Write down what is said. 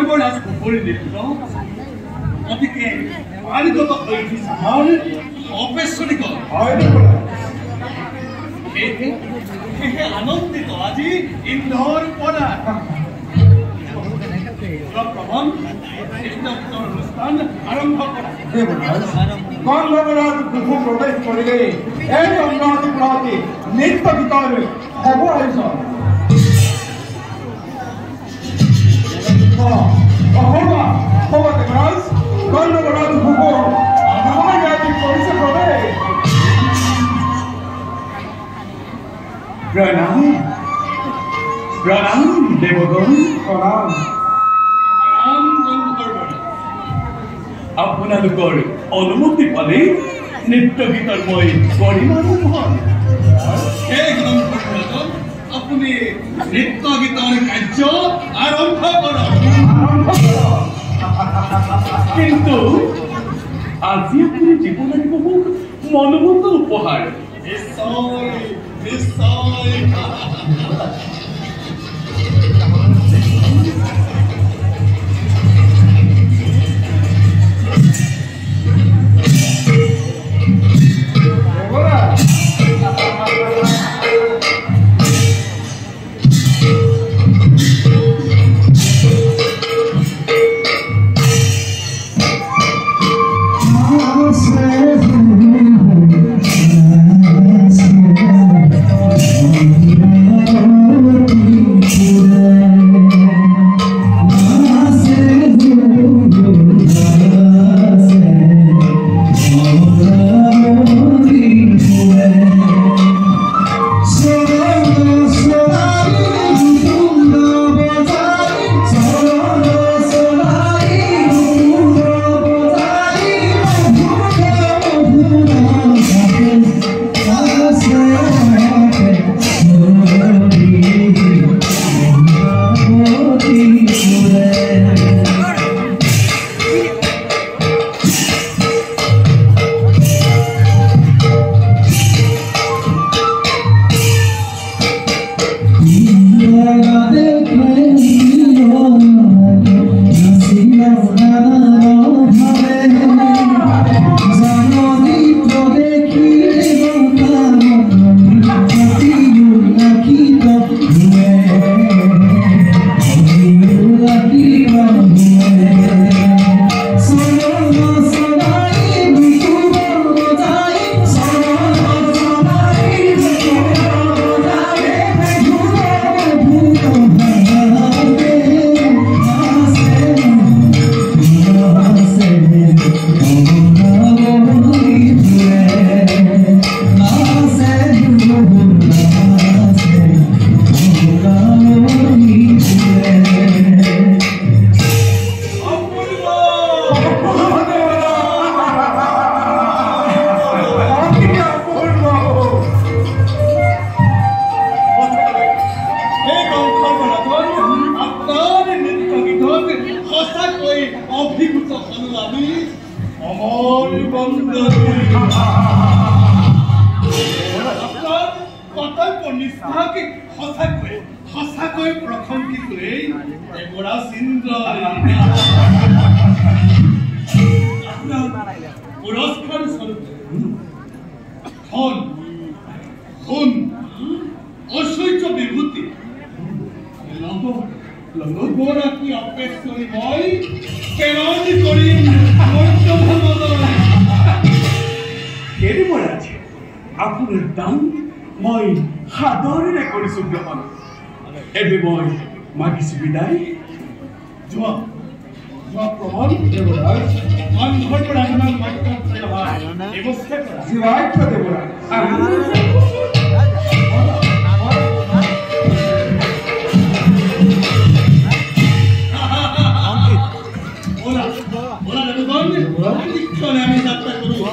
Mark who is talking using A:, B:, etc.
A: দেৱৰাজ পৰিণীত গতিকে পালিগত অতিথি আমাৰ অপেক্ষণিক সেয়েহে আনন্দিত আজি ইন্দ্ৰৰ পৰা অনুষ্ঠান আৰম্ভ কৰা
B: গন্ধবৰাজ বহু প্ৰৱেশ কৰিলে এই অন্নতি প্ৰতি নৃত্য গীতৰ হ'ব আয়োজন দেৱৰাজ গন্ধবৰাজ বহু আমাৰ ইয়াতে কৰিছে প্ৰৱেশ
C: প্ৰণাম প্ৰণাম দেৱগণ প্ৰণাম আপোনালোকৰ অনুমতি পালে নৃত্য গীতৰ মই কৰিম
A: আপুনি নৃত্য গীতৰ কাৰ্য আৰম্ভ কৰক
C: কিন্তু আজি আপুনি দিব লাগিব মোক মনোমত উপহাৰ
A: নিশ্চয় নিশ্চয়
C: আপোনাৰ দাম মই সাদৰেৰে কৰিছো গ্ৰহণ এবে মই মাগিছো বিদায়
A: যোৱা প্ৰমাণ দেৱৰাজ মানুহৰ পৰা আপোনাক মাত্ৰ ব্যৱস্থা কৰা
B: জীৱাক্য দেৱৰাজ
A: আমি যাত্ৰা কৰো